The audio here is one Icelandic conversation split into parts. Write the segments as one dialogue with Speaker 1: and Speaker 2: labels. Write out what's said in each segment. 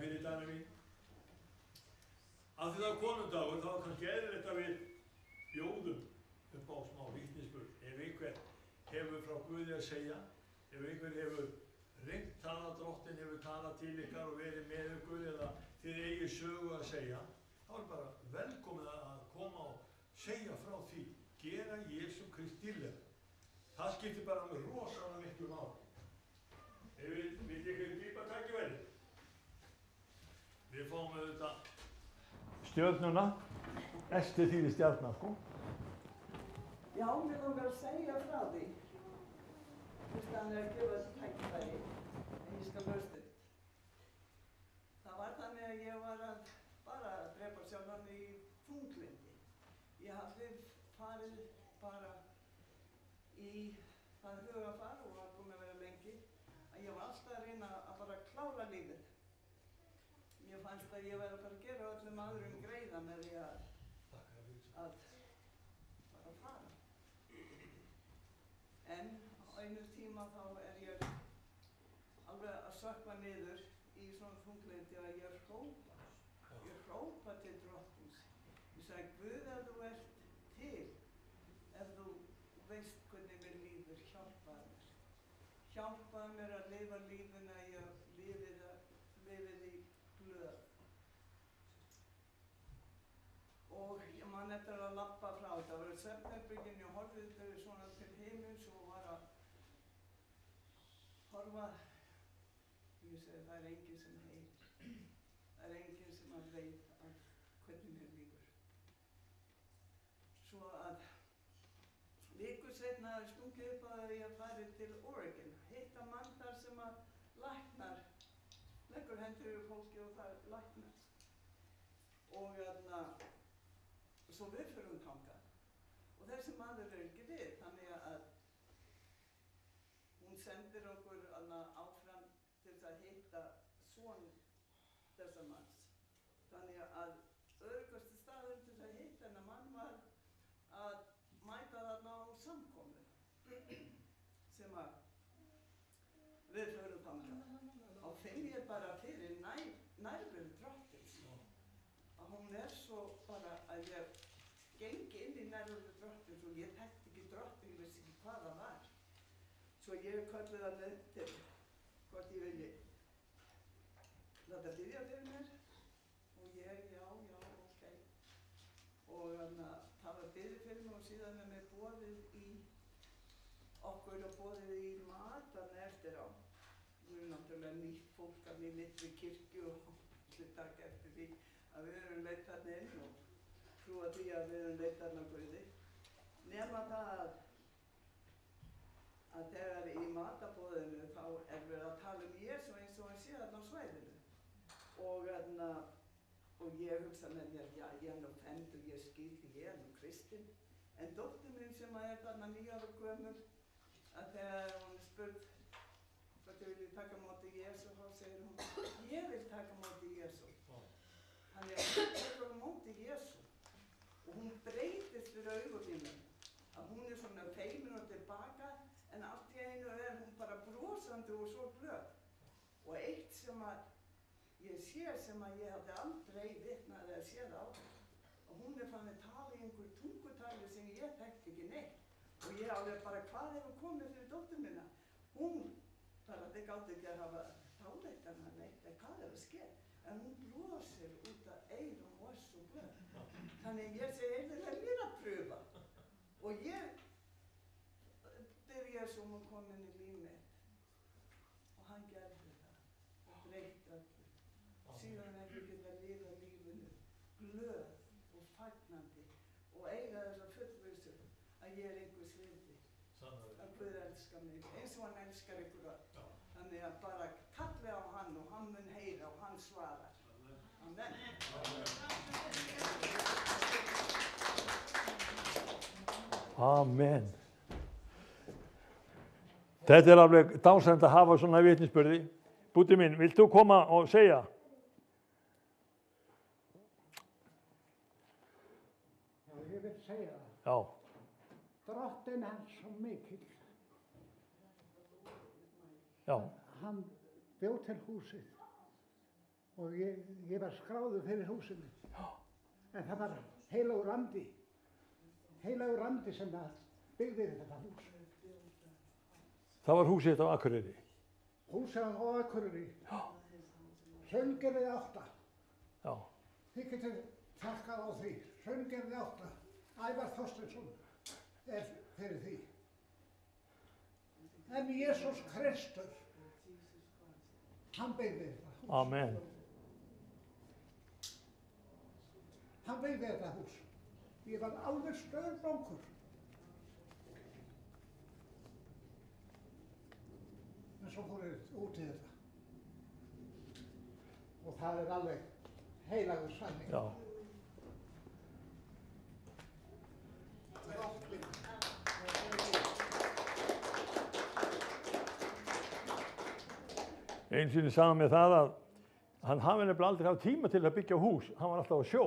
Speaker 1: fyrir dagana mín. Af því það konundagur, þá kannski eðlilegt að við bjóðum upp á smá vitnisburð. Ef einhver hefur frá Guði að segja, ef einhver hefur reynt talað, Drottinn hefur talað til ykkar og verið með ykkur eða þið eigið sögu að segja, þá bara velkomið að koma og segja frá því. Gera Jesú Krist dýrlega. Það skiptir bara með rosalega miklu máli. Ef við viljum ekki grípa tækifærið. Við fáum auðvitað stjörnuna. Esti þýðir stjarna, sko.
Speaker 2: Já, mér langar að segja frá því. Fyrst hann að gefa þessi tækifæri. En ég skal löstu. Það var þannig að ég var að bara drepa sjálfan í þunglindi. Ég hafði farið bara í það hugafar og var búin að vera lengi að ég var alltaf að reyna að bara klára lífið. Mér fannst að ég væri að fara að gera öllum aðrum greiða með því að bara fara. En á einu tíma þá ég alveg að sökkva niður í svona þunglindi að ég hrópa til Drottins. Ég sagði, Guð, ef þú ert til, ef þú veist hvernig mér líður, hjálpaðu mér. Hjálpaðu mér að lifa lífinu að ég lifið í glöð. Og ég man eftir að labba frá þetta. Það var í svefnherberginu, ég horfði svona til himins og var að horfa. Ég segi, það er enginn sem heyrir. Það er enginn sem að veit hvernig mér líður. Svo að viku seinna stungið upp að ég farið til Oregon. Hitta mann þar sem að læknar, leggur hendur yfir fólki og það læknast. Og svo við förum þangað. Og þessi maður er ekki við, þannig að hún sendir okkur áfram til að hitta son þessa manns. Þannig að öruggasti staður til að hitta hennar mann var að mæta þarna á samkomu sem að við förum þangað. Og finn ég bara fyrir nærveru Drottins. Að hún er svo bara að ég gengi inn í nærveru Drottins og ég þekkti ekki Drottin, ég vissi ekki hvað það var. Svo ég kölluði hann til hvort ég vilji láta biðja fyrir mér. Og ég, já, ok. Og það var biðið fyrir mig og síðan er mér boðið í okkur og boðið í mat þarna eftir á. Við erum náttúrulega nýtt fólk af í litri kirkju og allir taka eftir því að við erum leitt þarna inn og trúa því að við erum leitt þarna Guði. Nema það að þegar í matabóðinu þá er við að tala Jesú eins og hann sé þarna á svæðinu. Og ég hugsa með mér, já, ég er nú fendur, ég skil því, ég er nú kristinn. En dóttir mín sem er þarna 9 ára gömul, að þegar hún er spurð hvort ég vilji taka móti Jesú, þá segir hún, ég vil taka móti Jesú. Þannig að hún tekur móti Jesú. Og hún breytist fyrir augum að hún er svona feimin og tilbaka, en allt í einu er hún bara brosandi og svo glöð. Og eitt sem að ég sé sem að ég hafði aldrei vitnað eða séð á, og hún er fann að tala í einhver tungutali sem ég þekkti ekki neitt. Og ég alveg bara, hvað hefur komið fyrir dóttur minna? Hún bara, þið gátt ekki að hafa táleitt hana neitt, eða hvað er að ske? En hún brosir út af eyrum og var svo glöð. Þannig ég segi, það er mér að pröfa. Og ég byrja sem hún kom inn í líf mitt. Og hann gerði það og breytti öllu. Síðan er ég geta að lifa lífinu glöð og fagnandi og eiga þessa fullvissu að ég er einhvers virði. Að Guð elskar mig eins og hann elskar ykkur öll. Þannig að bara kalli á hann og hann mun heyra og hann svarar. Amen.
Speaker 1: Amen. Þetta er alveg dásamlegt að hafa svona vitnisburði. Búddi mín, vilt þú koma og segja?
Speaker 3: Já, ég vil segja það.
Speaker 1: Já.
Speaker 3: Drottinn er svo mikill.
Speaker 1: Já.
Speaker 3: Hann bjó til húsið og ég var skráður fyrir húsinu. En það var heilagur andi sem að byggði þetta hús.
Speaker 1: Það var húsið þetta á Akureyri.
Speaker 3: Húsið á Akureyri. Hraungerði 8.
Speaker 1: Já.
Speaker 3: Þið getur takkað á því. Hraungerði 8. Ævar Þorsteinsson fyrir því. En Jesús Kristur, hann byggði þetta hús.
Speaker 1: Amen.
Speaker 3: Hann byggði þetta hús. Ég var alveg staurblankur. En svo fór ég út í þetta. Og það alveg heilagur sanning.
Speaker 1: Já. Einu sinni sagði hann mér það að hann hafi nefnilega aldrei haft tíma til að byggja hús. Hann var alltaf á sjó.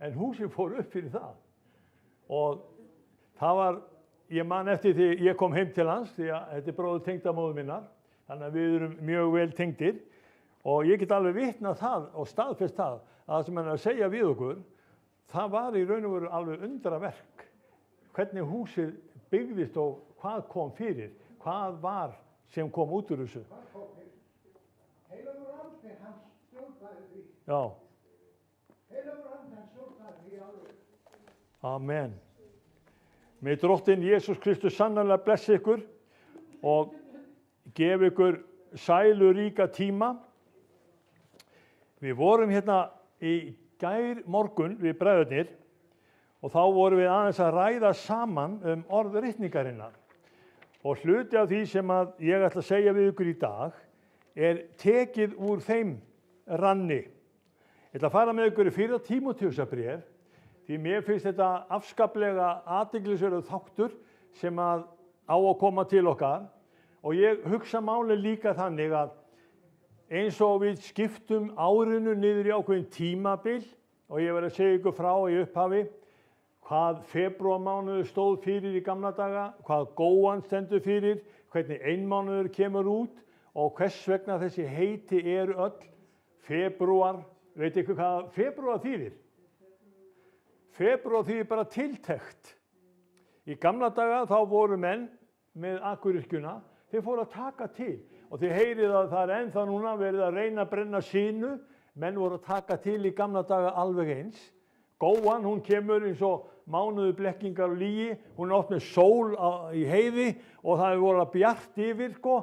Speaker 1: En húsið fór upp fyrir það. Og það var, ég man eftir því ég kom heim til hans, því að þetta bróður tengdamóður minnar. Þannig að við erum mjög vel tengdir. Og ég get alveg vitnað það og staðfest það að það sem hann er að segja við okkur, það var í raun og veru alveg undraverk. Hvernig húsið byggðist og hvað kom fyrir, hvað var sem kom út úr þessu.
Speaker 3: Hvað kom fyrir? Heilagur andi hans stjórnaði því.
Speaker 1: Já.
Speaker 3: Heilagur andi hans stjórnaði því alveg.
Speaker 1: Amen. Með Drottinn Jesús Kristus sannarlega blessi ykkur og gefi ykkur sæluríka tíma. Við vorum hérna í gær morgun við bræðurnir og þá vorum við aðeins að ræða saman orðritningarinnar. Og hluti af því sem að ég ætla að segja við ykkur í dag tekið úr þeim ranni. Ég ætla að fara með ykkur í 4. Tímóteusarbréf því mér finnst þetta afskaplega athyglisverður þáttur sem að á að koma til okkar og ég hugsa málið líka þannig að eins og við skiptum árinu niður í ákveðin tímabil og ég verð að segja ykkur frá í upphafi hvað febrúarmánuður stóð fyrir í gamla daga, hvað góan stendur fyrir, hvernig einmánuður kemur út og hvers vegna þessi heiti eru öll febrúar. Veit ykkur hvað febrúar þýðir? Febrúar þýðir bara tiltekt. Í gamla daga þá voru menn með akuryrkjuna, þeir fóru að taka til og þið heyrið að það ennþá núna verið að reyna að brenna sínu, menn voru að taka til í gamla daga alveg eins. Góan, hún kemur eins og mánuðu blekkingar og lygi, hún er oft með sól í heiði og það er voru að bjart yfir, sko.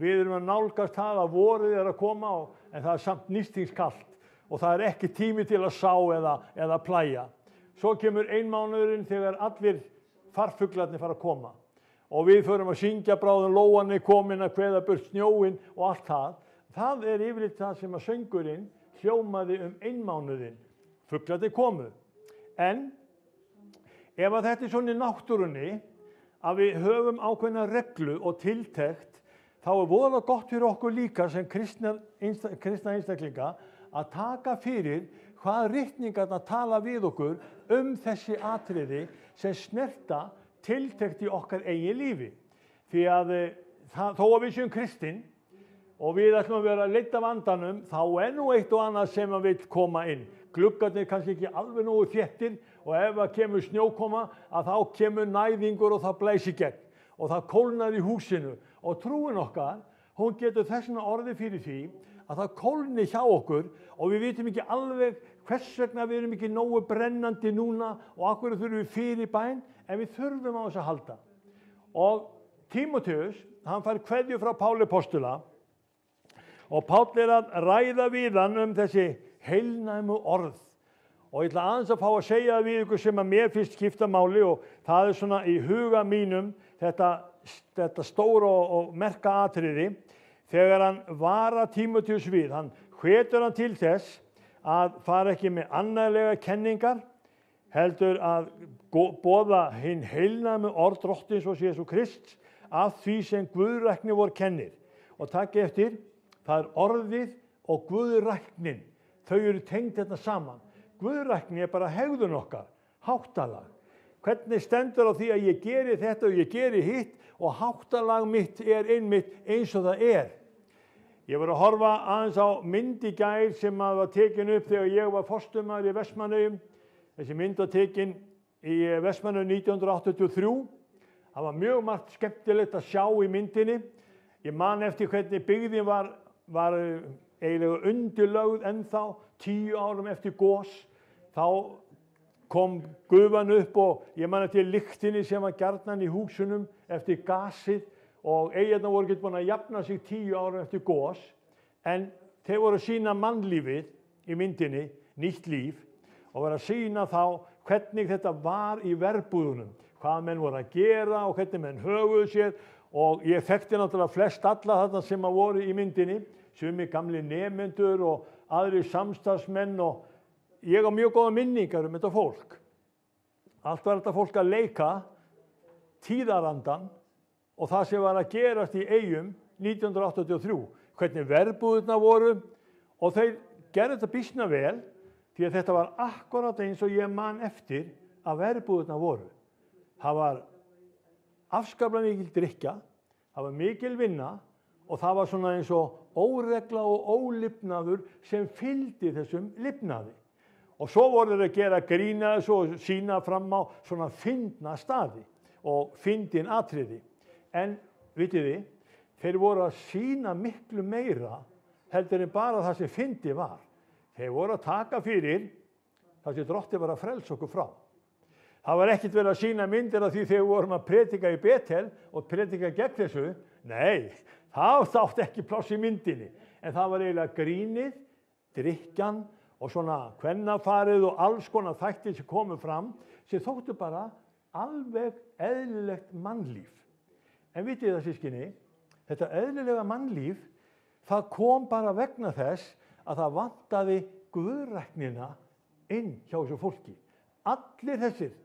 Speaker 1: Við erum að nálgast það að vorið er að koma en það er samt nístingskalt og það er ekki tími til að sá eða plæja. Svo kemur einmánuðurinn þegar allir farfuglarnir fara að koma og við förum að syngja bráðum lóan er komin að kveða burt snjóinn og allt það. Það er yfirleitt það sem að söngurinn hljómaði einmánuðinn. Fuglarnir komu. En ef að þetta er svona í náttúrunni að við höfum ákveðna reglu og tiltekt, þá er voðalega gott fyrir okkur líka sem kristna einstaklinga að taka fyrir hvað ritningarnar tala við okkur þessi atriði sem snerta tiltekt í okkar eigin lífi. Því að þó að við séum kristinn og við ætlum að vera leidd af andanum, þá er nú eitt og annað sem að vill koma inn. Gluggarnir kannski ekki alveg nógu þéttir og ef það kemur snjókoma að þá kemur næðingur og það blæs í gegn og það kólnar í húsinu og trúin okkar, hún getur þessna orði fyrir því að það kólni hjá okkur og við vitum ekki alveg hvers vegna við erum ekki nógu brennandi núna og akkur þurfum við fyrir bæn en við þurfum á þess að halda. Og Tímóteus, hann fær kveðju frá Páli postula og Páll er að ræða við hann þessi heilnæmu orð. Og ég ætla aðeins að fá að segja það við ykkur sem að mér finnst skipta máli og það er svona í huga mínum þetta stóra og merka atriði þegar hann vara Tímóteus við. Hann hvetur hann til þess að fara ekki með annarlega kenningar, heldur að boða hinn heilnæmu orð Drottins og Jesú Krists af því sem guðrækni vor kennir. Og takk eftir, það er orðið og guðræknin. Þau eru tengd þetta saman. Guðrækni er bara hegðun okkar, háttalag. Hvernig stendur á því að ég geri þetta og ég geri hitt og háttalag mitt er einmitt eins og það er. Ég var að horfa aðeins á mynd í gær sem var tekin upp þegar ég var forstöðumaður í Vestmannaeyjum. Þessi mynd var tekin í Vestmannaeyjum 1983. Það var mjög margt skemmtilegt að sjá í myndinni. Ég man eftir hvernig byggðin var eiginlega undirlögð ennþá 10 árum eftir gos. Þá kom gufan upp og ég man eftir lyktinni sem var gjarnan í húsunum eftir gasið. Og eyjarnar voru ekki búin að jafna sig 10 árum eftir gos, en þeir voru að sýna mannlífið í myndinni, nýtt líf, og voru að sýna þá hvernig þetta var í verbúðunum, hvað menn voru að gera og hvernig menn höguðu sér, og ég þekkti náttúrulega flest alla þarna sem voru í myndinni, sumir gamli nemendur og aðrir samstarfsmenn, og ég á mjög góða minningar þetta fólk. Allt var þetta fólk að leika tíðarandan, og það sem var að gerast í Eyjum 1983, hvernig verbúðurnar voru, og þeir gerðu þetta býsna vel, því að þetta var akkurat eins og ég man eftir að verbúðurnar voru. Það var afskaplega mikil drykkja, það var mikil vinna, og það var svona eins og óregla og ólifnaður sem fylgdi þessum lifnaði. Og svo voru þeir að gera grína þessu og sýna fram á svona fyndna staði og fyndin atriði. En, vitið þið, þeir voru að sýna miklu meira heldur en bara það sem fyndi var. Þeir voru að taka fyrir það sem Drottinn var að frelsa okkur frá. Það var ekkert verið að sýna myndir af því þegar við vorum að predika í Betel og predika gegn þessu. Nei, það átti ekki pláss í myndinni. En það var eiginlega grínið, drykkjan og svona kvennafarið og alls konar þættir sem komu fram sem þóttu bara alveg eðlilegt mannlíf. En vitið það, systkini, þetta eðlilega mannlíf, það kom bara vegna þess að það vantaði guðræknina inn hjá þessu fólki. Allir þessir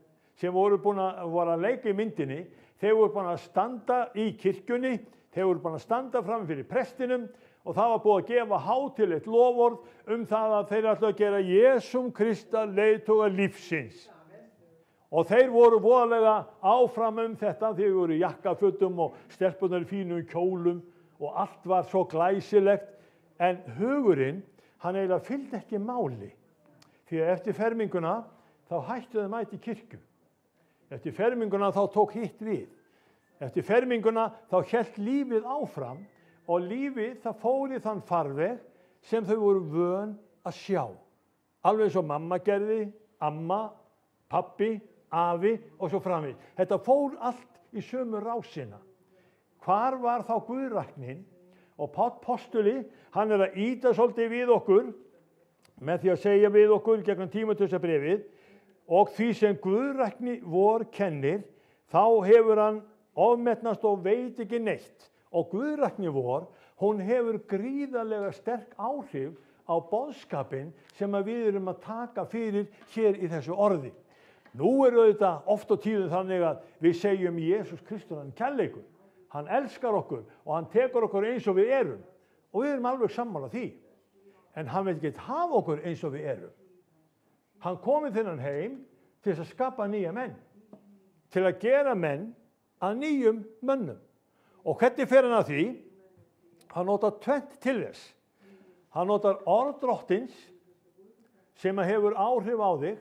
Speaker 1: sem voru að leika í myndinni, þeir voru búin að standa í kirkjunni, þeir voru búin að standa fram fyrir prestinum og það var búið að gefa hátíðlegt loforð það að þeir ætlu að gera Jesúm Krista leiðtoga lífsins. Og þeir voru voðalega áfram þetta, þeir voru í jakkafutum og stelpunar í fínum kjólum og allt var svo glæsilegt, en hugurinn, hann eiginlega fylgdi ekki máli. Því að eftir ferminguna þá hættu þeir mæti kirkju. Eftir ferminguna þá tók hitt við. Eftir ferminguna þá hélt lífið áfram og lífið það fór í þann farveg sem þau voru vön að sjá. Alveg eins og mamma gerði, amma, pabbi, afi og svo framvið. Þetta fór allt í sömu rásina. Hvar var þá guðræknin? Og Páll postuli, hann að ýta svolítið við okkur með því að segja við okkur gegnum Tímóteusarbréfið, og því sem guðrækni vor kennir, þá hefur hann ofmetnast og veit ekki neitt. Og guðrækni vor, hún hefur gríðarlega sterk áhrif á boðskapinn sem við erum að taka fyrir hér í þessu orði. Nú þetta oft og tíðum þannig að við segjum Jesús Kristur, hann kærleikur. Hann elskar okkur og hann tekur okkur eins og við erum. Og við erum alveg sammála því. En hann vil ekki hafa okkur eins og við erum. Hann kom í þennan heim til þess að skapa nýja menn. Til að gera menn að nýjum mönnum. Og hvernig fer hann að því? Hann notar tvennt til þess. Hann notar orð Drottins sem hefur áhrif á þig.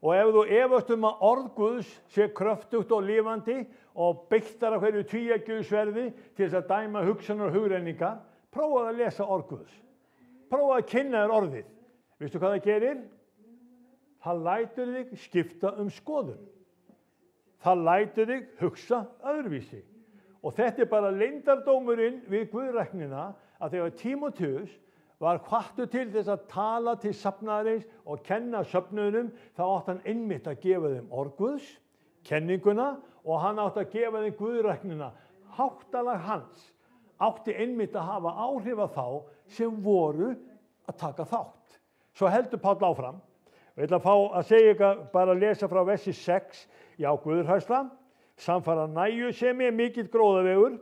Speaker 1: Og ef þú efast að orð Guðs sé kröftugt og lifandi og beittar af hverju tvíeggju sverði til þess að dæma hugsanir og hugrenningar, prófaðu að lesa orð Guðs. Prófaðu að kynna þér orðið. Veistu hvað það gerir? Það lætur þig skipta skoðun. Það lætur þig hugsa öðruvísi. Og þetta bara leyndardómurinn við guðræknina að þegar Tímóteus var hvattur til þess að tala til safnaðarins og kenna söfnuðunum, þá átti hann einmitt að gefa þeim orð Guðs, kenninguna, og hann átti að gefa þeim guðræknina. Háttalag hans átti einmitt að hafa áhrif á þá sem voru að taka þátt. Svo heldur Páll áfram. Ég ætla að fá að segja bara að lesa frá versi 6 í guðurhræðsla. Samfara nægjusemi mikill gróðavegur,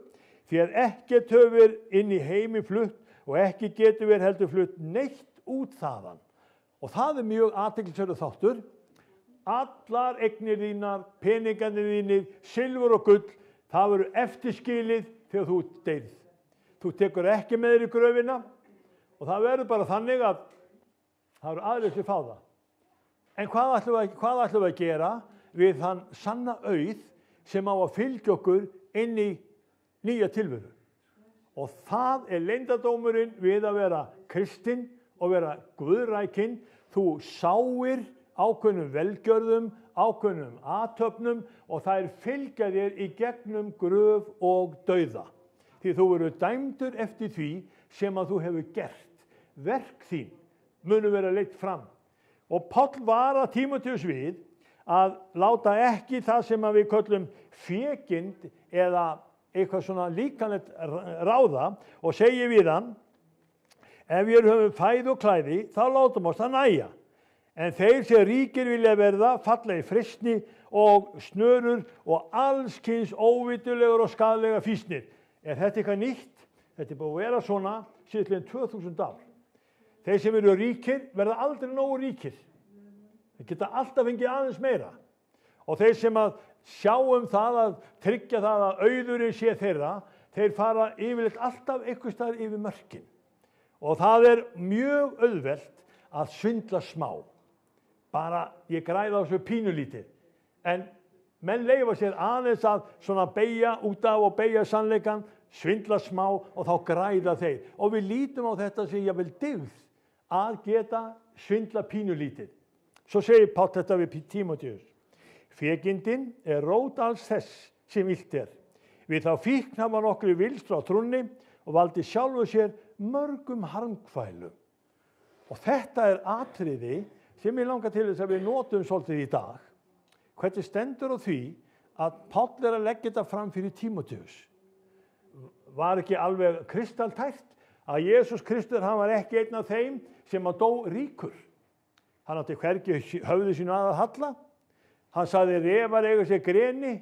Speaker 1: því að ekkert höfur inn í heimi flutt og ekki getur verið heldur flutt neitt út þaðan. Og það mjög athyglisverður þáttur. Allar eignir þínar, peningarnir þínir, silfur og gull, það verður eftirskilið þegar þú deyrð. þú tekur ekki með þér í gröfina og það verður bara þannig að það eru aðrir sem fá það. En hvað ætlum við að gera við þann sanna auð sem á að fylgja okkur inn í nýja tilveru? Og það leyndardómurinn við að vera kristinn og vera guðrækinn. Þú sáir ákveðnum velgjörðum, ákveðnum athöfnum og þær fylgja þér í gegnum gröf og dauða. Því þú eru dæmdur eftir því sem að þú hefur gert. Verk þín munu vera leitt fram. Og Páll var að Tímóteus við að láta ekki það sem að við köllum fékind eða eitthvað svona líkanlegt ráða og segi við hann: ef við höfum fæði og klæði, þá látum oss það nægja. En þeir sem ríkir vilja verða falla í freistni og snörur og alls kyns óvitulegur og skaðlega fýsnir. Er þetta eitthvað nýtt? Þetta búið að vera svona síðan 2000 ár. Þeir sem eru ríkir verða aldrei nógu ríkir. Þeir geta alltaf fengið aðeins meira. Og þeir sem að sjá það að tryggja það að auðurinn sé þeirra, þeir fara yfirleitt alltaf einhvers staðar yfir mörkin. Og það mjög auðvelt að svindla smá. Bara ég græða á þessu pínulítið. En menn leyfa sér aðeins að svona beygja út af og beygja sannleikann, svindla smá og þá græða þeir. Og við lítum á þetta sem jafnvel dygð að geta svindla pínulítið. Svo segir Páll þetta við Tímóteus: fégindin rót alls þess sem illt Við þá fíkn hafa nokkrir vilst frá trúnni og valdi sjálfu sér mörgum harmkvælum. Og þetta atriði sem ég langar til þess að við notum svolítið í dag. Hvernig stendur á því að Páll að leggja þetta fram fyrir Tímóteus? Var ekki alveg kristaltært að Jesús Kristur, hann var ekki einn af þeim sem að dó ríkur. Hann átti hvergi höfði sínu að halla. Hann sagði refar eiga sér greni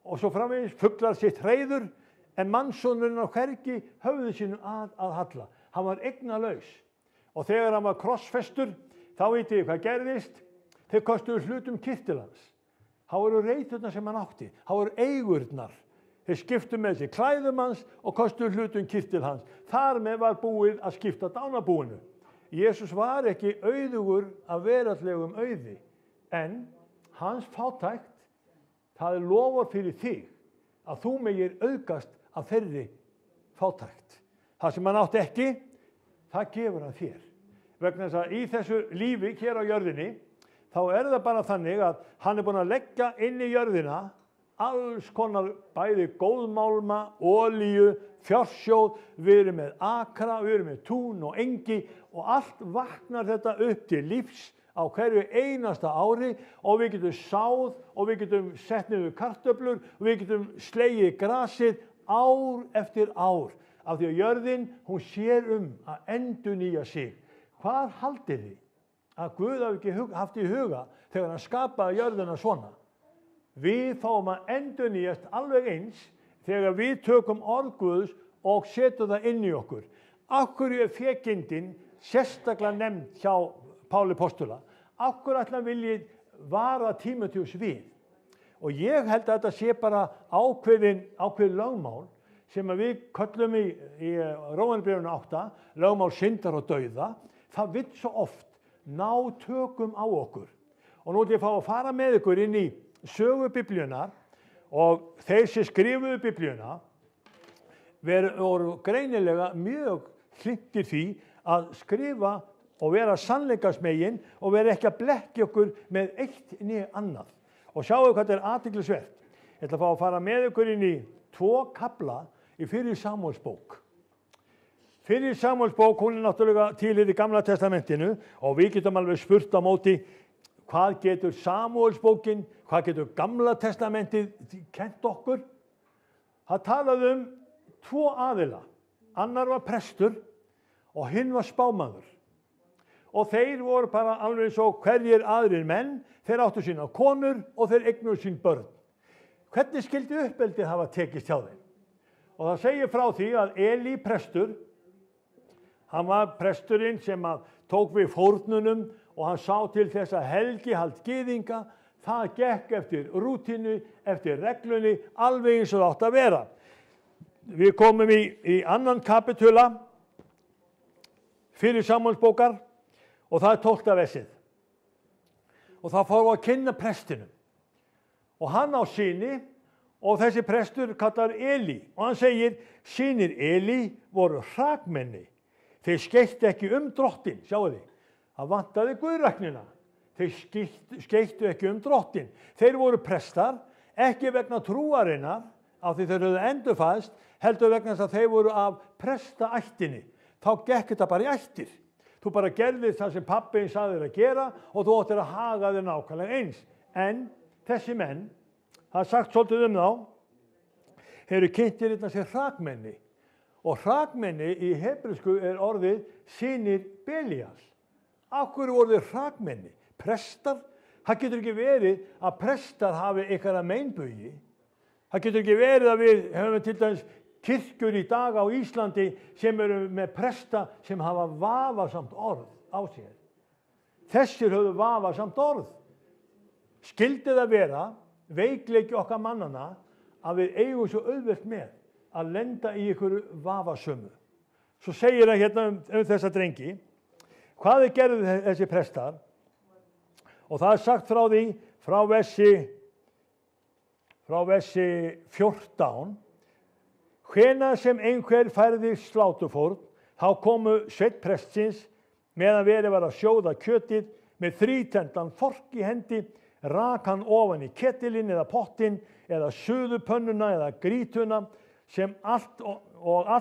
Speaker 1: og svo framvegis fuglar sitt hreiður, en mannssonurinn á hvergi höfði sínu að halla. Hann var eignalaus. Og þegar hann var krossfestur, þá vitið þið hvað gerðist? Þeir kostuðu hlutum kirtilans. Það voru reiturnar sem hann átti. Það voru eigurnar. Þeir skiptu með sér klæðum hans og kostuðu hlutum kirtil hans. Þar með var búið að skipta dánabúinu. Jesús var ekki auðugur af veraldlegum auði, en hans fátækt, það lofar fyrir þig að þú megir auðgast af þeirri fátækt. Það sem hann átti ekki, það gefur hann þér. Vegna þess að í þessu lífi hér á jörðinni, þá það bara þannig að hann búinn að leggja inn í jörðina alls konar bæði góðmálma, olíu, fjársjóð, við erum með akra, við erum með tún og engi og allt vaknar þetta upp til lífs á hverju einasta ári og við getum sáð og við getum sett niður kartöflur og við getum slegið grasið ár eftir ár. Af því að jörðin, hún sér að endurnýja sig. Hvað haldið þið að Guð hafi ekki haft í huga þegar hann skapaði jörðina svona? Við fáum að endurnýjast alveg eins þegar við tökum orð Guðs og setjum það inn í okkur. Af hverju fégindin sérstaklega nefnd hjá Páli postula? Af hverju ætli hann vilji vara Tímóteus við? Og ég held að þetta sé bara ákveðin lögmál sem að við köllum í Rómarbréfinu 8, lögmál syndar og dauða. Það vill svo oft ná tökum á okkur. Og nú ætlum ég að fá að fara með ykkur inn í sögu Biblíunnar og þeir sem skrifuðu Biblíuna voru greinilega mjög hlynntir því að skrifa og vera sannleikasmegin og vera ekki að blekkja okkur með eitt né annað. Og sjáu hvað þetta athyglisvert. Ég ætla að fá að fara með ykkur inn í 2 kafla í fyrri Samúelsbók. Fyrri Samúelsbók, hún náttúrulega til í Gamla testamentinu og við getum alveg spurt á móti hvað getur Samúelsbókin, hvað getur Gamla testamentið kennt okkur? Það talaði 2 aðila. Annar var prestur og hinn var spámaður. Og þeir voru bara alveg svo hverjir aðrir menn, þeir áttu sína konur og þeir eignuðu sín börn. Hvernig skyldi uppeldið hafa tekist hjá þeim? Og það segir frá því að Eli prestur, hann var presturinn sem að tók við fórnunum og hann sá til þess að helgihald gyðinga, það gekk eftir rútínu, eftir reglunni, alveg eins og það átti að vera. við komum í annan kapitula fyrir Samúelsbókar og það 12. versið. Og það fór að kynna prestinum. Og hann á syni og þessi prestur kallar Eli. Og hann segir, synir Eli voru hrakmenni. Þeir skeyttu ekki drottinn, sjáu þið. Það vantaði guðræknina. Þeir skeyttu ekki drottinn. Þeir voru prestar, ekki vegna trúarinnar, af því þeir höfðu endurfæðst, heldur vegna þess að þeir voru af prestaættinni. Þá gekk þetta bara í ættir. Þú bara gerðir það sem pabbinn sagði þér að gera og þú áttir að haga þér nákvæmlega eins. En þessi menn, það er sagt svolítið þá, þeir eru kynntir hérna sem hrakmenni. Og hrakmenni í hebresku er orðið synir Belíal. Af hverju voru þeir hrakmenni? Prestar? Það getur ekki verið að prestar hafi einhverja meinbugi. Það getur ekki verið að við höfum til dæmis kirkjur í dag á Íslandi sem eru með presta sem hafa vafasamt orð á sér. Þessir höfðu vafasamt orð. Skyldi það vera veikleiki okkar mannana að við eigum svo auðvelt með að lenda í einhverju vafasömu. Svo segir hann hérna þessa drengi, hvað gerðu þessi prestar? Og það er sagt frá því, frá versi 14, hvenær sem einhver færði slátufórn, þá komu sveitprestsins meðan verið var að sjóða kjötið með þrítendan fork í hendi, rak hann ofan í ketilinn eða pottinn eða suðupönnuna eða grítuna sem allt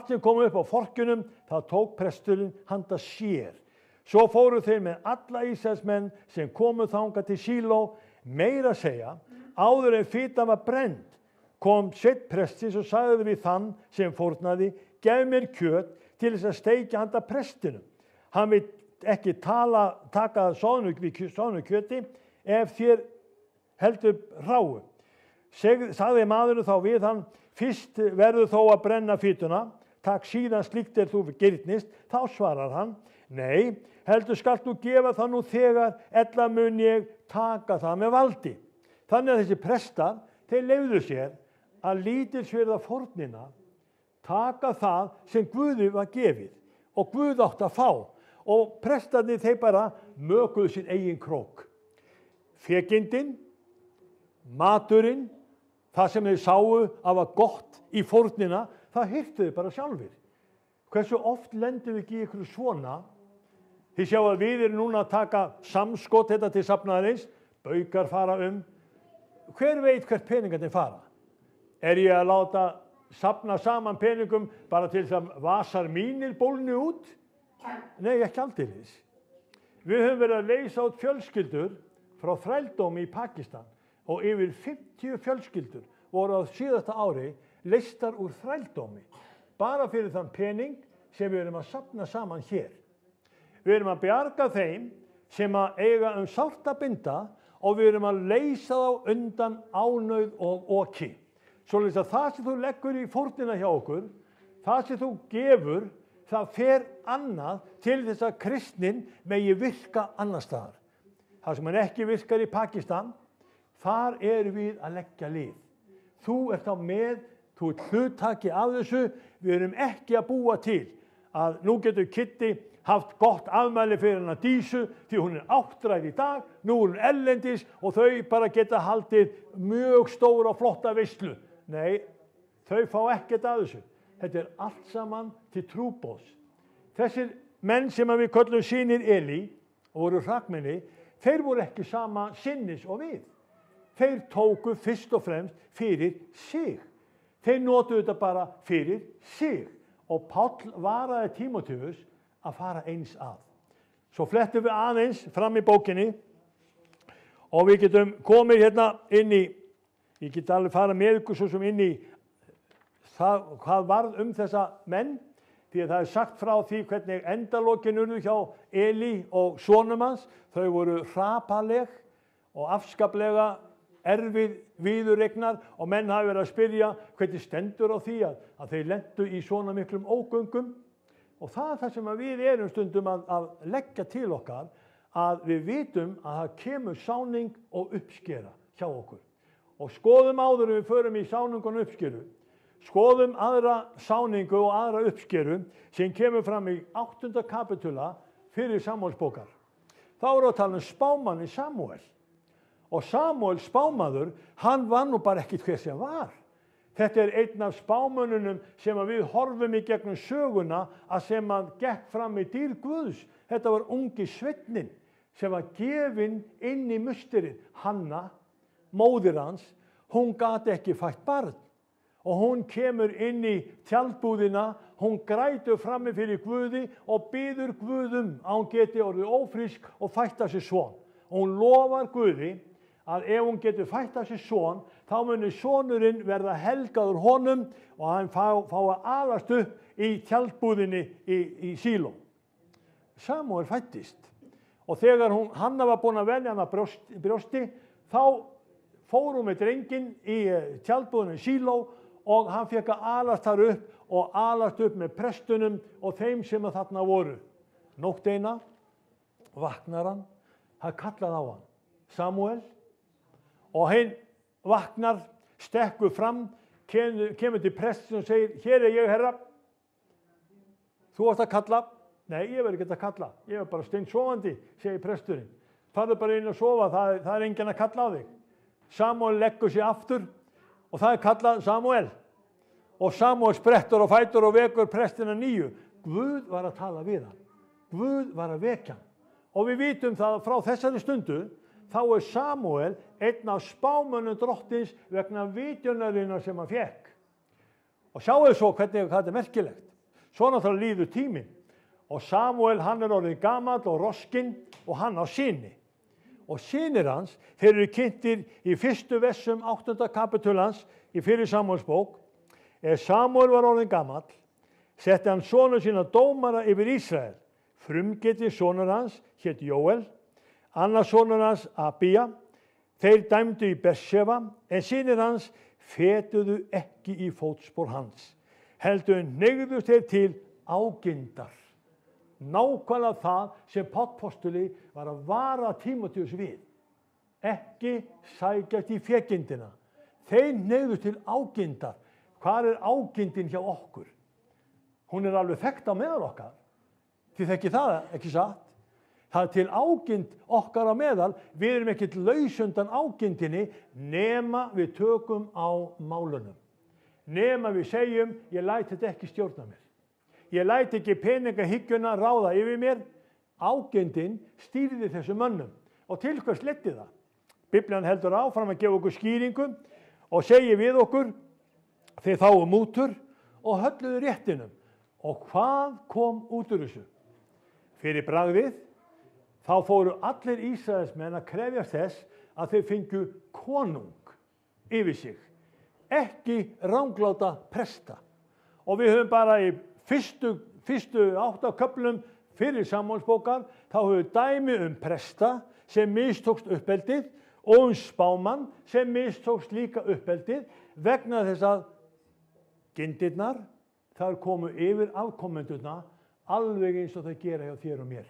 Speaker 1: sem kom upp á forkunum, það tók presturinn handa sér. Svo fóru þeir með alla Ísraelsmenn sem komu þangað til Síló, meira að segja, áður en fitan var brennd, kom sveitprestsins og sagði við þann sem fórnaði, gef mér kjöt til þess að steikja handa prestinum. Hann vil ekki taka soðnu kjöti ef þér heldur hráu. Sagði maðurinn þá við hann, fyrst verður þó að brenna fituna, takk síðan slíkt þú girnist, þá svarar hann, nei, heldur skalt þú gefa það nú þegar, ella mun ég taka það með valdi. Þannig að þessi prestar, þeir leyfðu sér að lítilsverða fórnina taka það sem Guði var gefið og Guð átti að fá. Og prestarnir þeir bara mökuðu sinn eigin krók. Fekindin, maturinn, það sem þeir sáu að var gott í fórnina, það hirtu þeir bara sjálfir. Hversu oft lendum við ekki í ykkur svona? Þið sjáu að við erum núna að taka samskot þetta til safnaðarins, baukar fara Hver veit hvert peningarnir fara? Er ég að láta safna saman peningum bara til þess að vasar mínir bólni út? Nei, ekki aldeilis. Við höfum verið að leysa út fjölskyldur frá þrældómi í Pakistan og yfir 50 fjölskyldur voru á síðasta ári leystar úr þrældómi bara fyrir þann pening sem við erum að safna saman hér. Við erum að bjarga þeim sem að eiga sárt að binda og við erum að leysa þá undan ánauð og oki. Svoleiðis að það sem þú leggur í fórnina hjá okkur, það sem þú gefur, það fer annað til þess að kristnin megi virka annar staðar. Það sem hann ekki virkar í Pakistan, þar erum við að leggja lið. Þú ert þá með, þú ert hlutaki af þessu, við erum ekki að búa til að nú getur Kitty haft gott afmæli fyrir hana Dísu því hún er áttræð í dag, nú er hún ellendis og þau bara geta haldið mjög stóra og flotta veislu. Nei, þau fá ekkert af þessu. Þetta er allt saman til trúboðs. Þessir menn sem við köllum synir Eli og voru hrakmenni, þeir voru ekki sama sinnis og við. Þeir tóku fyrst og fremst fyrir sig. Þeir notuðu þetta bara fyrir sig. Og Páll varaði Tímóteus að fara eins að. Svo flettum við aðeins fram í bókinni og við getum komið hérna inn í, ég get alveg fara með ykkur svo sem inn í það, hvað varð þessa menn, því að það er sagt frá því hvernig endalokin urðu hjá Eli og sonum hans. Þau voru hrapaleg og afskaplega erfið viðureignar og menn hafi verið að spyrja hvernig stendur á því að þeir lentu í svona miklum ógöngum. Og það er það sem við erum stundum að leggja til okkar, að við vitum að það kemur sáning og uppskera hjá okkur. Og skoðum áður við förum í sáningun og uppskeru, Skoðum aðra sáningu og aðra uppskeru sem kemur fram í 8. kapitula fyrir Samúelsbókar. Þá að tala spámanni Samúel. Og Samúel spámaður, hann var nú bara ekkit hver sem var. Þetta einn af spámönnunum sem við horfum í gegnum söguna að sem að gekk fram í dýr Guðs. Þetta var ungi sveinninn sem var gefinn inn í musterið. Hanna, móðir hans, hún gat ekki fætt barn. Og hún kemur inn í tjaldbúðina, hún grætur frammi fyrir Guði og biður Guðum að hún geti orðið ófrísk og fætt af sér son. Og hún lofar Guði að ef hún getur fætt af sér son, þá muni sonurinn verða helgaður honum og hann fái að alast upp í tjaldbúðinni í Síló. Samúel fættist og þegar Hanna var búin að velja hana brjósti, þá fór hún með drenginn í tjaldbúðinni í Síló og hann fekk að alast þar upp og alast upp með prestunum og þeim sem að þarna voru. Nótt eina vaknar hann, það kallaði á hann, Samúel, og hinn vaknar, stekkur fram, kemur til prestin og segir, hér er ég, herra. Þú varst að kalla? Nei, ég verð ekki að kalla, ég var bara steinsofandi, segir presturinn. Farðu bara inn að sofa, það er enginn að kalla á þig. Samúel leggur sig aftur og það er kallað Samúel. Og Samúel sprettur og fætur og vekur prestina nýju. Guð var að tala við hann. Guð var að vekja hann. Og við vitum það frá þessari stundu, þá er Samúel einn af spámönnum drottins vegna vitjunarinnar sem hann fekk. Og sjáu svo hvernig þetta er merkilegt. Svo náttúrulega líður tíminn. Og Samúel, hann er orðinn gamall og roskinn og hann á syni. Og synir hans, þeir eru kynntir í fyrstu versum 8. kapitulans í fyrir Samúelsbók. Samúel var orðinn gamall, setti hann sonur sína dómara yfir Ísrael. Frumgeti sonur hans hét Jóel, annar sonur hans Abía. Þeir dæmdu í Berseba, en synir hans fetuðu ekki í fótspor hans. Heldur hneigðust þeir til ágindar. Nákvæmlega það sem Páll postuli var að vara Tímóteus við. Ekki sækjast í fegindina. Þeir hneigðust til ágindar. Hvar er ágindin hjá okkur? Hún er alveg þekkt á meðal okkar. Þið þekkið það, ekki satt? Það er til ágind okkar á meðal. Við erum ekkert laus undan ágindinni nema við tökum á málunum. Nema við segjum, ég læt þetta ekki stjórna mér. Ég læt ekki peningahyggjuna ráða yfir mér. Ágindin stýrði þessum mönnum. Og til hvers leiddi það? Biblían heldur áfram að gefa okkur skýringu og segir við okkur, þeir þáu mútur og hölluðu réttinum. Og hvað kom út úr þessu? Fyrir bragðið, þá fóru allir Ísraelsmenn að krefjast þess að þeir fengju konung yfir sig. Ekki rangláta presta. Og við höfum bara í fyrstu 8 köflum fyrir Samúelsbókar, þá höfum dæmi presta sem mistókst uppeldið og spámann sem mistókst líka uppeldið vegna þess að gyndirnar, þar komu yfir afkomendurna alveg eins og það gera hjá þér og mér.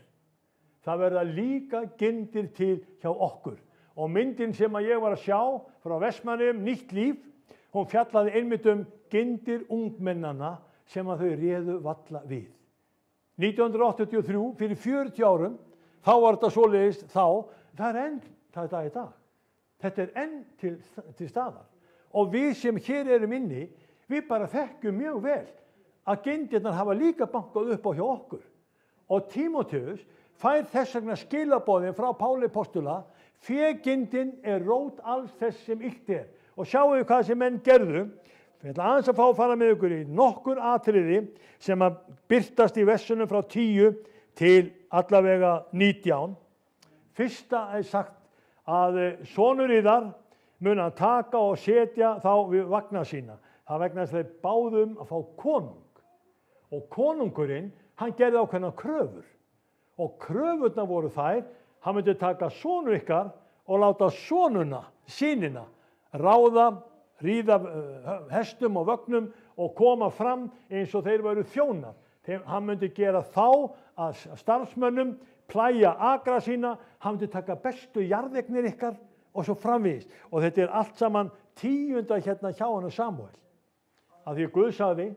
Speaker 1: Það verða líka gyndir til hjá okkur. Og myndin sem að ég var að sjá frá Vestmannaeyjum, Nýtt líf, hún fjallaði einmitt gyndir ungmennana sem að þau réðu valla við. 1983, fyrir 40 árum, þá var þetta svoleiðis þá, það er enn það í dag. Þetta er enn til staðar. Og við sem hér erum inni, við bara þekkjum mjög vel að gyndirnar hafa líka bankað upp á hjá okkur. Og Tímóteus fær þess vegna skilaboðin frá Páli postula, fegindin er rót alls þess sem illt er. Og sjáum við hvað sem menn gerðu. Við ætlum aðeins að fá að fara með ykkur í nokkur atriði sem að birtast í versunum frá 10 til allavega 19. Fyrsta er sagt að sonur yðar mun að taka og setja þá við vagna sína. Það vegna þess að þeir báðum að fá konung. Og konungurinn, hann gerði ákveðna kröfur. Og kröfurnar voru þær, hann myndi taka sonur ykkar og láta sonuna, synina, ráða, ríða hestum og vögnum og koma fram eins og þeir væru þjónar. Hann myndi gera þá að starfsmönnum, plæja akra sína, hann myndi taka bestu jarðeignir ykkar og svo framvegis. Og þetta er allt saman 10. hérna hjá hann Samúel. Af því að Guð sagði,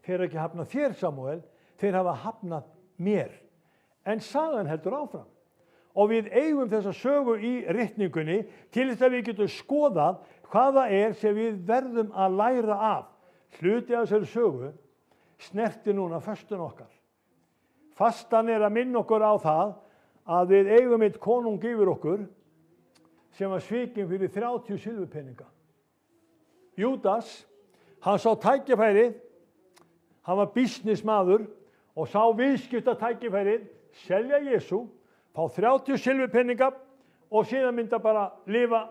Speaker 1: þeir ekki hafnað þér, Samúel, þeir hafa hafnað mér. En sagan heldur áfram. Og við eigum þessa sögu í ritningunni til þess að við getum skoðað hvað það sem við verðum að læra af. Hluti af þessari sögu snerti núna föstun okkar. Fastan að minna okkur á það að við eigum eitt konung yfir okkur sem var svikinn fyrir 30 silfurpeninga. Júdas, hann sá tækifærið, hann var businessmaður og sá viðskiptatækifærið, selja Jesú, fá 30 silfurpeninga og síðan mynda bara lifa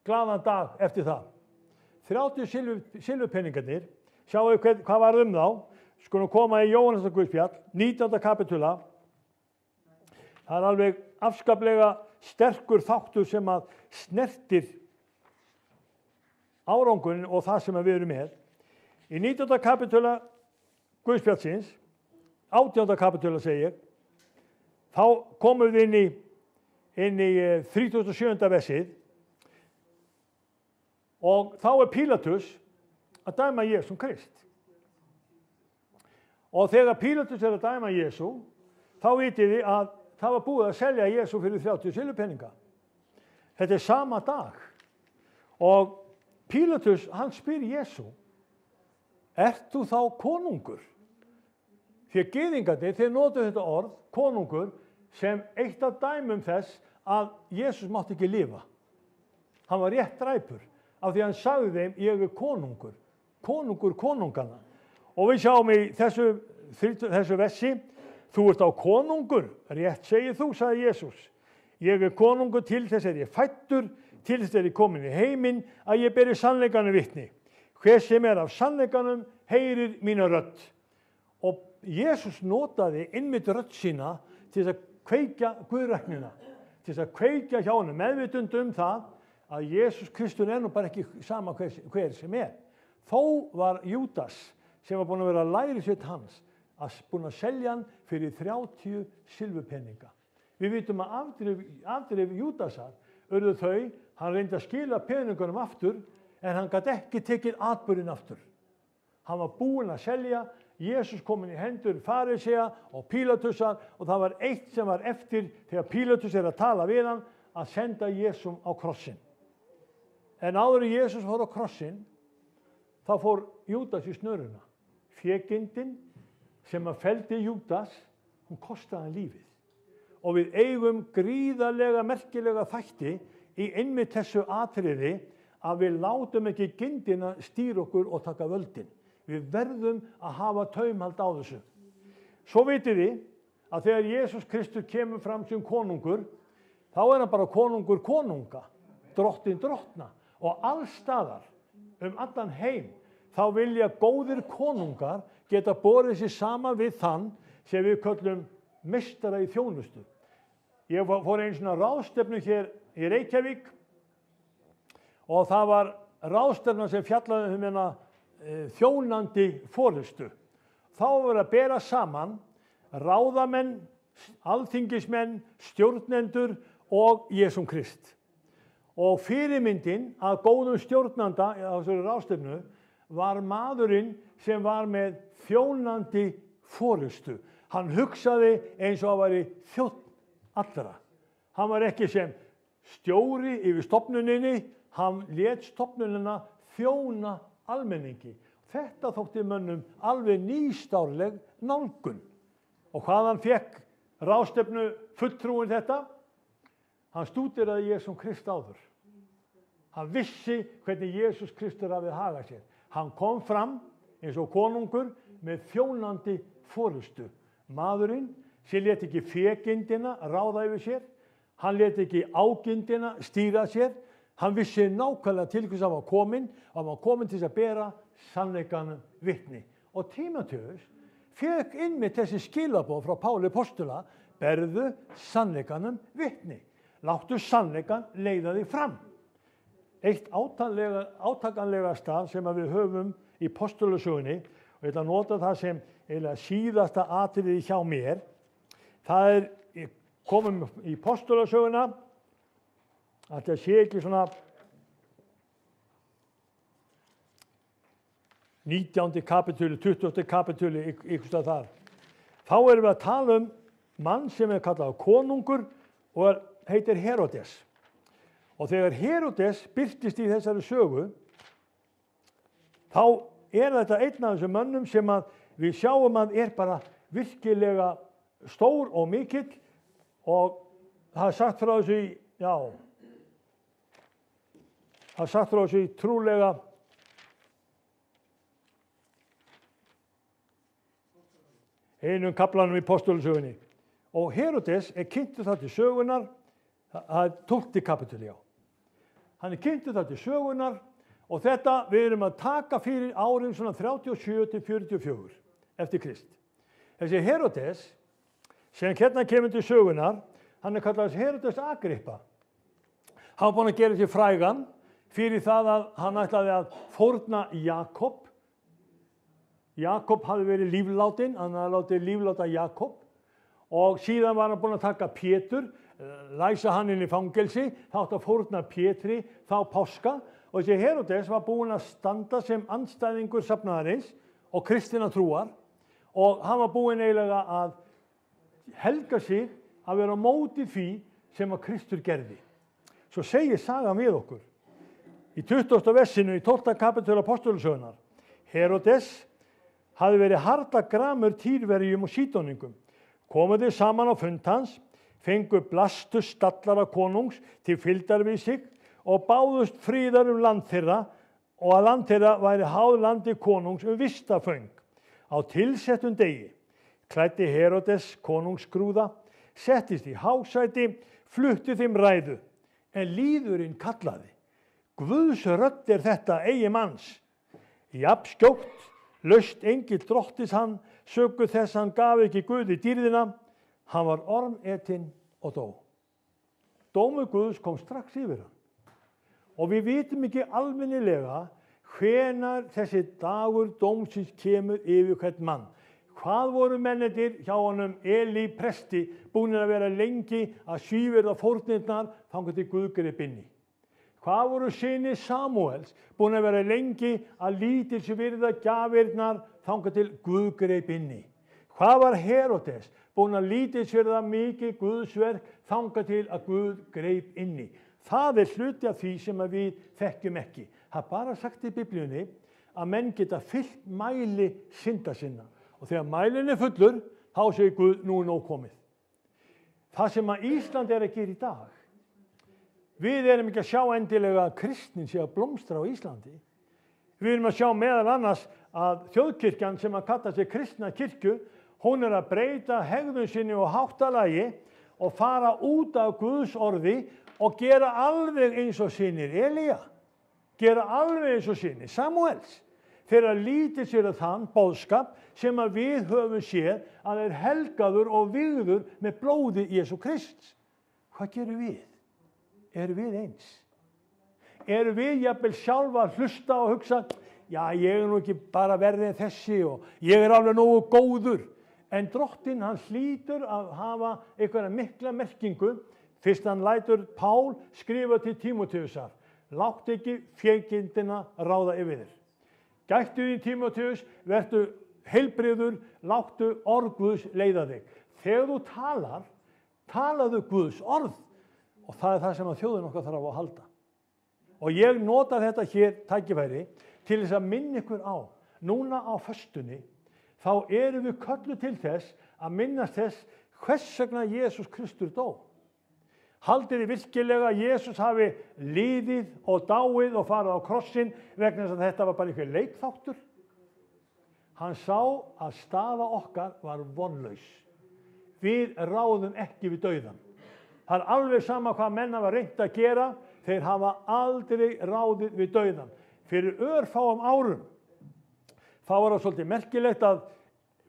Speaker 1: glaðan dag eftir það. 30 silfurpeningarnir, sjáu hvað var þá, skulum koma í Jóhannesar Guðspjall, 19. kapitúla. Það er alveg afskaplega sterkur þáttur sem að snertir árangurinn og það sem við erum með. Í 19. kapitúla Guðspjallsins, 18. kapitúla segi ég, þá komum við inn í 37. versið og þá Pílatus að dæma Jesú Krist. Og þegar Pílatus að dæma Jesú, þá vitið þið að það var búið að selja Jesú fyrir 30 silfurpeninga. Þetta sama dag. Og Pílatus, hann spyr Jesú, ert þú þá konungur? Því að gyðingarnir, þeir notuðu þetta orð, konungur, sem eitt af dæmum þess að Jesús mátti ekki lifa. Hann var rétt dræpur, af því að hann sagði þeim, ég konungur, konungur konungana. Og við sjáum í þessu versi, þú ert á konungur, rétt segir þú, sagði Jesús. Ég konungur til þess ég fæddur, til þess ég komin í heiminn, að ég beri sannleikanum vitni. Hver sem af sannleikanum heyrir mína rödd. Og Jesús notaði einmitt rödd sína til þess að kveikja guðræknina, til þess að kveikja hjá honum meðvitund það að Jesús Kristur nú bara ekki sama hver sem Þó var Júdas, sem var búinn að vera lærisveinn hans, búinn að selja hann fyrir 30 silfurpeninga. Við vitum að afdrif Júdasar urðu þau, hann reyndi að skila peningunum aftur, en hann gat ekki tekið atburðinn aftur. Hann var búinn að selja, Jesús komin í hendur farisea og Pílatusar og það var eitt sem var eftir þegar Pílatus að tala við hann að senda Jesú á krossin. En áður en Jesús fór á krossin, þá fór Júdas í snöruna. Fékindin sem að feldi Júdas, hún kostaði hann lífið. Og við eigum gríðarlega merkilega þætti í einmitt þessu atriði að við látum ekki gindina stýra okkur og taka völdin. Við verðum að hafa taumhald á þessu. Svo vitið þið að þegar Jesús Kristur kemur fram sem konungur, þá hann bara konungur konunga, drottin drottna. Og allstaðar allan heim, þá vilja góðir konungar geta borið sig saman við þann sem við köllum meistara í þjónustu. Ég fór einu svona ráðstefnu hér í Reykjavík og það var ráðstefna sem fjallaði þjónandi forystu. Þá var að bera saman ráðamenn, alþingismenn, stjórnendur og Jesú Krist. Og fyrirmyndin að góðum stjórnanda á þessari ráðstefnu var maðurinn sem var með þjónandi forystu. Hann hugsaði eins og hann væri þjónn allra. Hann var ekki sem stjóri yfir stofnuninni, hann lét stofnunina þjóna almenningi. Þetta þótti mönnum alveg nýstárleg nálgun. Og hvað hann fekk ráðstefnu fulltrúin þetta? Hann stúderaði Jesú Krist áður. Hann vissi hvernig Jesús Kristur hafði hagað sér. Hann kom fram eins og konungur með þjónandi forystu. Maðurinn sem lét ekki fegindina ráða yfir sér. Hann lét ekki ágindina stýra sér. Hann vissi nákvæmlega til hvers hann var kominn til að bera sannleikanum vitni. Og Tímóteus fékk inn með þessi skilaboð frá Páli postula, berðu sannleikanum vitni. Láttu sannleikan leiða þig fram. Eitt átakanlega stað sem við höfum í postulasögunni, og ég ætla að nota það sem síðasta atriði hjá mér, það komum í postulasöguna, að það sé ekki svona 19. kapitúli, 20. kapitúli, ykkur stað þar. Þá erum við að tala mann sem kallað konungur og heitir Herodes. Og þegar Herodes birtist í þessari sögu, þá þetta einn af þessum mönnum sem við sjáum að bara virkilega stór og mikill, og það sagt frá þessu það sagt frá þessu trúlega einum kaflanum í Postulasögunni. Og Herodes kynntur það til sögunar, það 12. kapitúli, Hann kynntur það til sögunar, og þetta við erum að taka fyrir árin svona 37 til 44 eftir Krist. Þessi Herodes, sem hérna kemur til sögunar, hann kallað Herodes Agrippa. Hann var búinn að gera sér frægan fyrir það að hann ætlaði að fórna Jakob. Jakob hafði verið líflátinn, hann hafði látið lífláta Jakob, og síðan var hann búinn að taka Pétur, læsa hann inn í fangelsi, þá átti að fórna Pétri, þá páska, og þessi Herodes var búinn að standa sem andstæðingur safnaðarins og kristinna trúar, og hann var búinn eiginlega að helga sig að vera á móti því sem að Kristur gerði. Svo segir sagan við okkur í 20. versinu í 12. kapitúli Postulasögunnar: Herodes hafði verið hardagramur Týrverjum og Sídóningum. Komu þeir saman á fund hans, fengu Blastus stallara konungs til fylgdar við sig og báðust fríðar land þeirra, og að land þeirra væri háð landi konungs vistaföng. Á tilsettum degi klæddi Herodes konungsgrúða, settist í hásæti, flutti þeim ræðu, en lýðurinn kallaði: Guðs rödd þetta eigi manns. Jafnskjótt laust engill drottis hann, söku þess hann gaf ekki Guði dýrðina, hann var ormetinn og dó. Dómur Guðs kom strax yfir hann. Og við vitum ekki almennilega hvenær þessi dagur dómsins kemur yfir hvern mann. Hvað voru mennirnir hjá honum Eli presti búnir að vera lengi að svívirða fórnirnar þangað til Guð greip inn í? Hvað voru synir Samúels búin að vera lengi að lítilsvirða gjafirnar þangað til Guð greip inn í? Hvað var Herodes búin að lítilsvirða mikið Guðsverk þangað til að Guð greip inn í? Það hluti af því sem við þekkjum ekki. Það bara sagt í Biblíunni að menn geta fyllt mæli synda sinna. Og þegar mælinn fullur, þá segir Guð, nú nóg komið. Það sem að Ísland að gera í dag, við erum ekki að sjá endilega að kristnin sé að blómstra á Íslandi. Við erum að sjá meðal annars að þjóðkirkjan sem að kalla sig kristna kirkju, hún að breyta hegðun sinni og háttalagi og fara út af Guðs orði og gera alveg eins og synir Elía, gera alveg eins og synir Samúels. Þeir lítið sér að þann boðskap sem að við höfum séð að helgaður og vigður með blóði Jesú Krists. Hvað gerum við? Erum við eins? Erum við jafnvel sjálfa að hlusta og hugsa, já, ég nú ekki bara verðið en þessi og ég alveg nógu góður. En drottinn, hann hlýtur að hafa einhverja mikla merkingu fyrst hann lætur Pál skrifa til Tímóteusar: Látt ekki fjölskylduna ráða yfir þér. Gættu þín Tímóteus, vertu heilbrigður, láttu orð Guðs leiða þig. Þegar þú talar, talaðu Guðs orð. Og það það sem að þjóðin okkar þarf að halda. Og ég nota þetta hér tækifæri til þess að minna ykkur á, núna á föstunni, þá erum við kölluð til þess að minnast þess hvers vegna Jesús Kristur dó. Haldið þið virkilega að Jesús hafi liðið og dáið og farið á krossin vegna þess að þetta var bara einhver leikþáttur? Hann sá að staða okkar var vonlaus. Við ráðum ekki við dauðan. Það er alveg sama hvað menn hafa reynt að gera, þeir hafa aldrei ráðið við dauðan. Fyrir örfáum árum, þá var það svolítið merkilegt að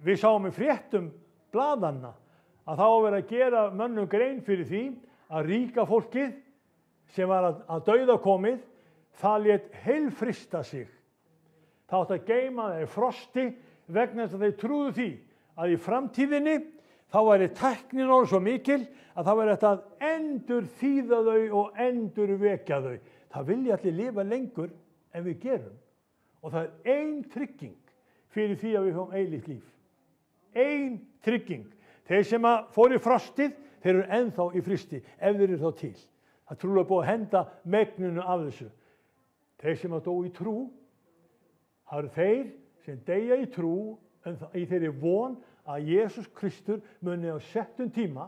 Speaker 1: við sáum í fréttum blaðanna að þá var verið að gera mönnum grein fyrir því að ríka fólkið sem var að dauða komið, það lét heilfrista sig. Það átti að geyma þeir frosti vegna þess að þeir trúðu því að í framtíðinni þá væri tæknin orðin svo mikil að það væri hægt að endur þýða þau og endur vekja þau. Það vilja allir lifa lengur en við gerum.
Speaker 4: Og það er ein trygging fyrir því að við fáum eilíft líf. Ein trygging. Þeir sem að fóru í frostið, þeir eru ennþá í frysti, ef þeir eru þá til. Það er trúlega búið að henda megninu af þessu. Þeir sem að dó í trú, það eru þeir sem deyja í trú í þeirri von að Jesús Kristur muni á settum tíma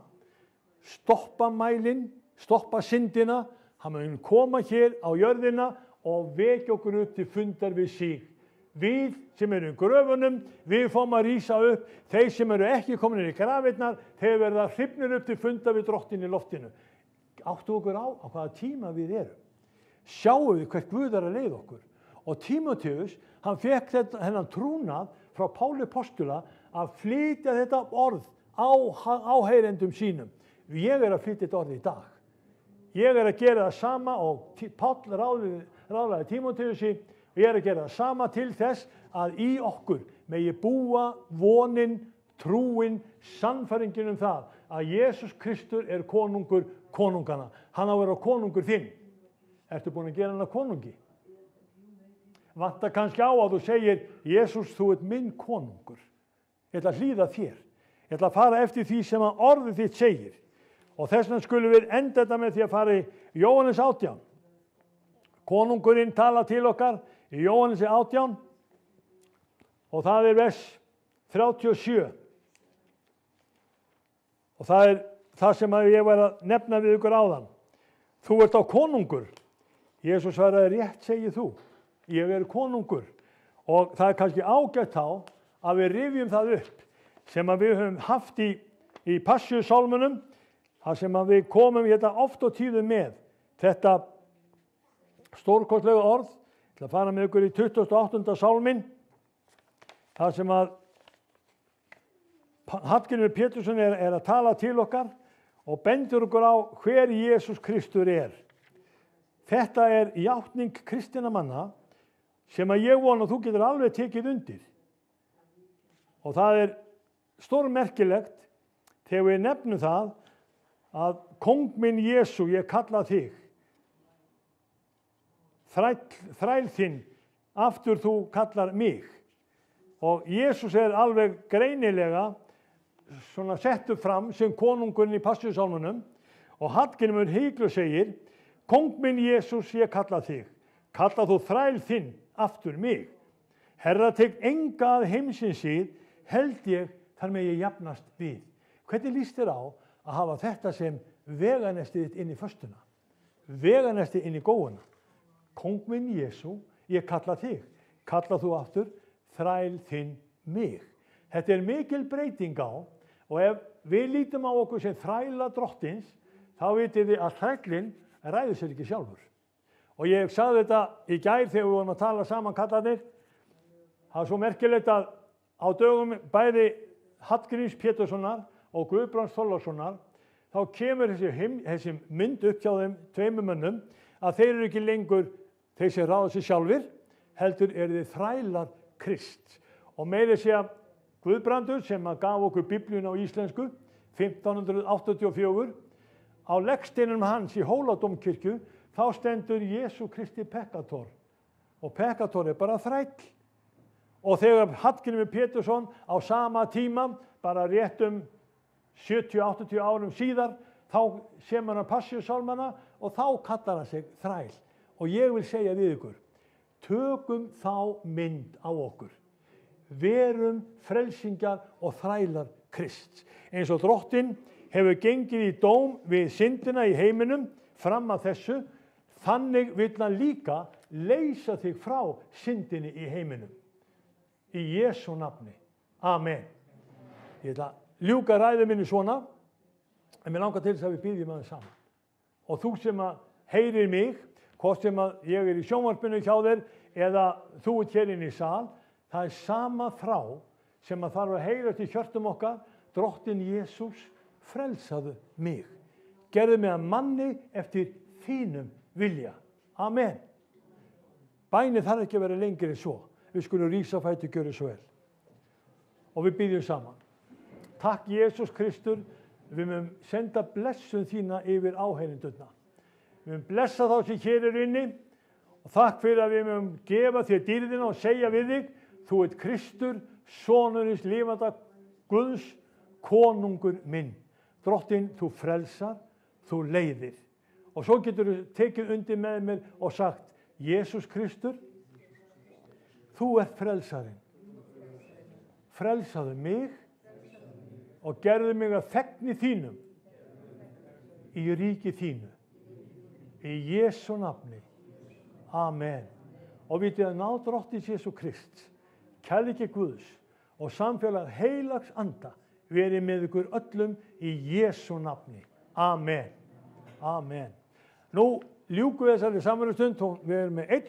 Speaker 4: stoppa mælinn, stoppa syndina, hann mun koma hér á jörðina og vekja okkur upp til fundar við sig. Við sem eru í gröfunum, við fáum að rísa upp. Þeir sem eru ekki komin í grafirnar, þeir verða hrifnir upp til fundar við drottin í loftinu. Áttu okkur á hvaða tíma við erum. Sjáum við hvert Guð er að leiða okkur. Og Tímóteus, hann fekk þennan trúnað frá Páli postula að flytja þetta orð á áheyrendum sínum. Ég er að flytja þetta orð í dag. Ég er að gera það sama og Páll ráðlagði Tímóteusi, og ég er að gera það sama til þess að í okkur megi búa vonin, trúin, sannfæringin það að Jesús Kristur er konungur konungana. Hann á að vera konungur þinn. Ertu búin að gera hann að konungi? Vantar kannski á að þú segir, Jesús, þú ert minn konungur. Ég ætla að hlýða þér. Ég ætla að fara eftir því sem að orðið þitt segir. Og þess vegna skulum við enda þetta með því að fara í Jóhannes 18. Konungurinn tala til okkar í Jóhannes 18 og það er vers 37. Og það er það sem ég var að nefna við ykkur áðan. Þú ert á konungur. Jesús svaraði, rétt segir þú. Ég er konungur. Og það er kannski ágætt á að við rifjum það upp sem að við höfum haft í Passíusálmunum, það sem að við komum hérna oft og tíðum með þetta stórkostlega orð. Ég ætla að fara með ykkur í 28. sálmin, það sem að Hallgrímur Pétursson er að tala til okkar og bendur okkur á hver Jesús Kristur er. Þetta er játning kristinna manna sem að ég vona að þú getur alveg tekið undir. Og það er stórmerkilegt þegar við nefnum það að kóng minn Jesú, ég kalla þig. Þræl þinn, aftur þú kallar mig. Og Jesús er alveg greinilega svona settur fram sem konungurinn í Passíusálmunum og Hallgrímur Hyglu segir, kóng minn Jesús, ég kalla þig. Kalla þú þræl þinn, aftur mig. Herra, tek enga að heimsins síð, held ég þar með ég jafnast við. Hvernig líst þér á að hafa þetta sem veganestið þitt inn í föstuna? Veganestið inn í góuna. Kóng minn Jesú, ég kalla þig. Kalla þú aftur, þræl þinn mig. Þetta er mikil breyting á, og ef við lítum á okkur sem þræla drottins, þá vitið þið að þrælinn ræður sér ekki sjálfur. Og ég sagði þetta í gær þegar við vorum að tala saman kallarnir. Það er svo merkilegt að á dögum bæði Hallgríms Péturssonar og Guðbrands Þorlákssonar, þá kemur þessi mynd upp hjá þeim tveimur mönnum að þeir eru ekki lengur þeir sem ráða sig sjálfir, heldur eru þeir þrælar Krists. Og meira segja Guðbrandur sem gaf okkur Biblíuna á íslensku 1584, á leggsteinunum hans í Hóladómkirkju, þá stendur Jesú Kristi pekkator. Og pekkator er bara þræll. Og þegar Hallgrímur Pétursson á sama tíma, bara rétt 70-80 árum síðar, þá sem hann Passíusálmana og þá kallar hann sig þræl. Og ég vil segja við ykkur, tökum þá mynd á okkur. Verum frelsingjar og þrælar Krists. Eins og drottinn hefur gengið í dóm við syndina í heiminum fram að þessu, þannig vill hann líka leysa þig frá syndinni í heiminum. Í Jesú nafni. Amen. Ég ætla að ljúka ræðu minni svona, en mér langar til þess að við biðjum aðeins saman. Og þú sem að heyrir mig, hvort sem að ég er í sjónvarpinu hjá þér, eða þú ert hér inn í sal, það er sama þrá sem að þarf að heyra til hjörtum okkar, drottinn Jesús, frelsaðu mig. Gerðu mig að manni eftir þínum vilja. Amen. Bænið þarf ekki að vera lengri en svo. Við skulum rísa á fætur, gjöru svo vel. Og við biðjum saman. Takk Jesús Kristur, við munum senda blessun þína yfir áheyrendurna. Við munum blessa þá sem hér eru inni Og þakk fyrir að við mögum gefa þér dýrðina og segja við þig, þú ert Kristur, sonurins lifanda Guðs, konungur minn. Drottinn, þú frelsar, þú leiðir. Og svo getur þú tekið undir með mér og sagt, Jesús Kristur, þú ert frelsarinn. Frelsaðu mig og gerðu mig að þegni þínum í ríki þínu. Í Jesú nafni. Amen. Og vitið að ná drottins Jesú Krist, kærleiki Guðs og samfélag heilags anda verið með ykkur öllum í Jesú nafni. Amen. Amen. Nú ljúkum við þessari samverðustund, við erum með 1